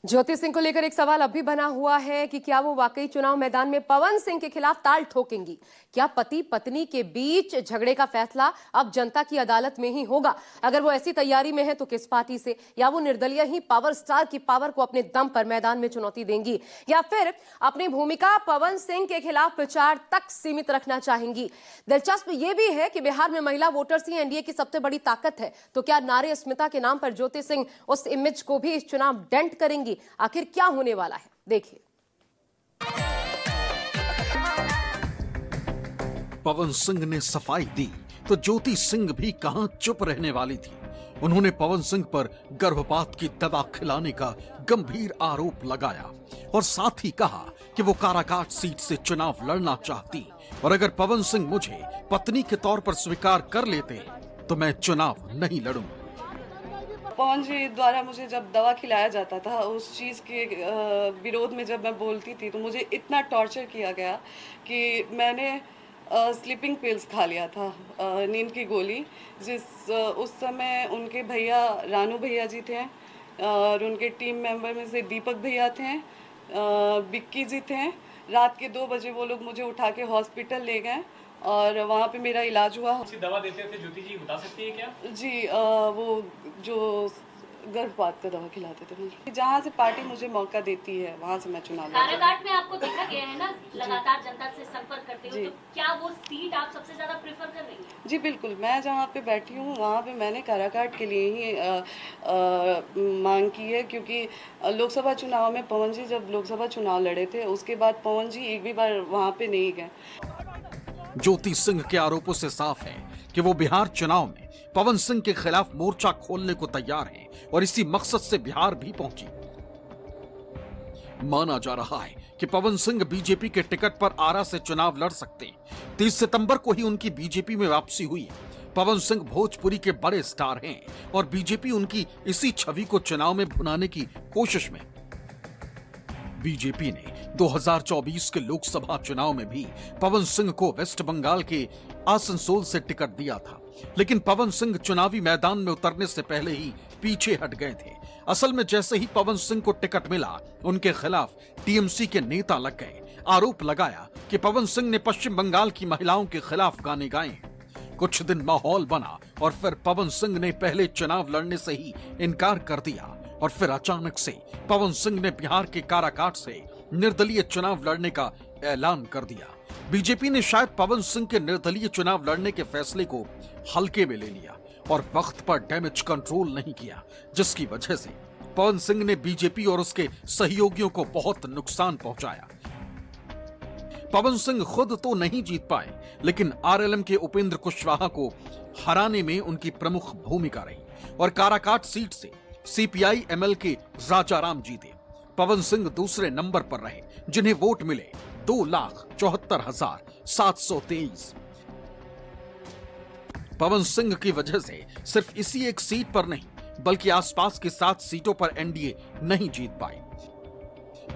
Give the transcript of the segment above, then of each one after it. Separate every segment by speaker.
Speaker 1: ज्योति सिंह को लेकर एक सवाल अब भी बना हुआ है कि क्या वो वाकई चुनाव मैदान में पवन सिंह के खिलाफ ताल ठोकेंगी। क्या पति पत्नी के बीच झगड़े का फैसला अब जनता की अदालत में ही होगा? अगर वो ऐसी तैयारी में है तो किस पार्टी से, या वो निर्दलीय ही पावर स्टार की पावर को अपने दम पर मैदान में चुनौती देंगी, या फिर अपनी भूमिका पवन सिंह के खिलाफ प्रचार तक सीमित रखना चाहेंगी। दिलचस्प ये भी है कि बिहार में महिला वोटर्स ही एनडीए की सबसे बड़ी ताकत है, तो क्या नारी अस्मिता के नाम पर ज्योति सिंह उस इमेज को भी इस चुनाव डेंट करेंगी? आखिर क्या होने वाला है, देखिए।
Speaker 2: पवन सिंह ने सफाई दी तो ज्योति सिंह भी कहां चुप रहने वाली थी। उन्होंने पवन सिंह पर गर्भपात की दवा खिलाने का गंभीर आरोप लगाया और साथ ही कहा कि वो काराकाट सीट से चुनाव लड़ना चाहती और अगर पवन सिंह मुझे पत्नी के तौर पर स्वीकार कर लेते तो मैं चुनाव नहीं लड़ूंगा।
Speaker 3: पवन जी द्वारा मुझे जब दवा खिलाया जाता था, उस चीज़ के विरोध में जब मैं बोलती थी तो मुझे इतना टॉर्चर किया गया कि मैंने स्लीपिंग पिल्स खा लिया था, नींद की गोली। उस समय उनके भैया रानू भैया जी थे और उनके टीम मेंबर में से दीपक भैया थे, बिक्की जी थे। रात के 2 बजे वो लोग मुझे उठा के हॉस्पिटल ले गए और वहाँ पे मेरा इलाज हुआ।
Speaker 4: दवा देते थे ज्योति जी, बता सकती है क्या?
Speaker 3: जी, वो जो गर्भपात का दवा खिलाते थे मुझे। जहाँ से पार्टी मुझे मौका देती है वहाँ से मैं चुनाव लड़ूंगी।
Speaker 5: काराकाट में आपको देखा गया है ना, लगातार जनता से संपर्क करते हो, तो क्या वो सीट आप सबसे ज्यादा प्रेफर कर रही हैं?
Speaker 3: जी बिल्कुल, मैं जहाँ पे बैठी हूँ वहाँ पे मैंने काराकाट के लिए ही मांग की है, क्योंकि लोकसभा चुनाव में पवन जी जब लोकसभा चुनाव लड़े थे उसके बाद पवन जी एक भी बार वहाँ पे नहीं गए।
Speaker 2: ज्योति सिंह के आरोपों से साफ है कि वो बिहार चुनाव में पवन सिंह के खिलाफ मोर्चा खोलने को तैयार हैं और इसी मकसद से बिहार भी पहुंची। माना जा रहा है कि पवन सिंह बीजेपी के टिकट पर आरा से चुनाव लड़ सकते हैं। 30 सितंबर को ही उनकी बीजेपी में वापसी हुई है। पवन सिंह भोजपुरी के बड़े स्टार हैं और बीजेपी उनकी इसी छवि को चुनाव में भुनाने की कोशिश में। बीजेपी ने 2024 के लोकसभा चुनाव में भी पवन सिंह को वेस्ट बंगाल के आसनसोल से टिकट दिया था, लेकिन पवन सिंह चुनावी मैदान में उतरने से पहले ही पीछे हट गए थे। असल में जैसे ही पवन सिंह को टिकट मिला, उनके खिलाफ टीएमसी के नेता लग गए। आरोप लगाया कि पवन सिंह ने पश्चिम बंगाल की महिलाओं के खिलाफ गाने गाए। कुछ दिन माहौल बना और फिर पवन सिंह ने पहले चुनाव लड़ने से ही इनकार कर दिया और फिर अचानक से पवन सिंह ने बिहार के काराकाट से निर्दलीय चुनाव लड़ने का ऐलान कर दिया। बीजेपी ने शायद पवन सिंह के निर्दलीय चुनाव लड़ने के फैसले को हल्के में ले लिया और वक्त पर डैमेज कंट्रोल नहीं किया, जिसकी वजह से पवन सिंह ने बीजेपी और उसके सहयोगियों को बहुत नुकसान पहुंचाया। पवन सिंह खुद तो नहीं जीत पाए, लेकिन आरएलएम के उपेंद्र कुशवाहा को हराने में उनकी प्रमुख भूमिका रही और काराकाट सीट से सीपीआई एमएल के राजाराम जीते। पवन सिंह दूसरे नंबर पर रहे, जिन्हें वोट मिले 2,74,723। पवन सिंह की वजह से सिर्फ इसी एक सीट पर नहीं, बल्कि आसपास की 7 सीटों पर एनडीए नहीं जीत पाई।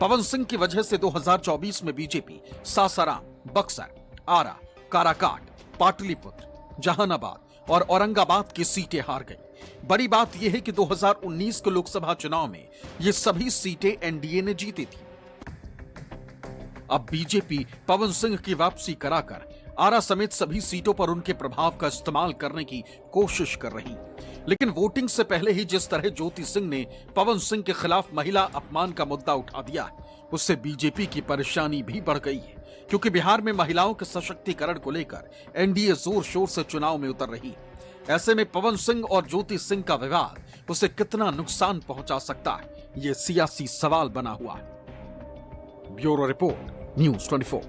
Speaker 2: पवन सिंह की वजह से 2024 में बीजेपी सासाराम, बक्सर, आरा, काराकाट, पाटलिपुत्र, जहानाबाद और औरंगाबाद की सीटें हार गई। बड़ी बात यह है कि 2019 के लोकसभा चुनाव में ये सभी सीटें एनडीए ने जीती थी। अब बीजेपी पवन सिंह की वापसी कराकर आरा समेत सभी सीटों पर उनके प्रभाव का इस्तेमाल करने की कोशिश कर रही, लेकिन वोटिंग से पहले ही जिस तरह ज्योति सिंह ने पवन सिंह के खिलाफ महिला अपमान का मुद्दा उठा दिया है, उससे बीजेपी की परेशानी भी बढ़ गई है, क्योंकि बिहार में महिलाओं के सशक्तिकरण को लेकर एनडीए जोर शोर से चुनाव में उतर रही है। ऐसे में पवन सिंह और ज्योति सिंह का विवाद उसे कितना नुकसान पहुंचा सकता है, ये सियासी सवाल बना हुआ है। Bureau report, news 24।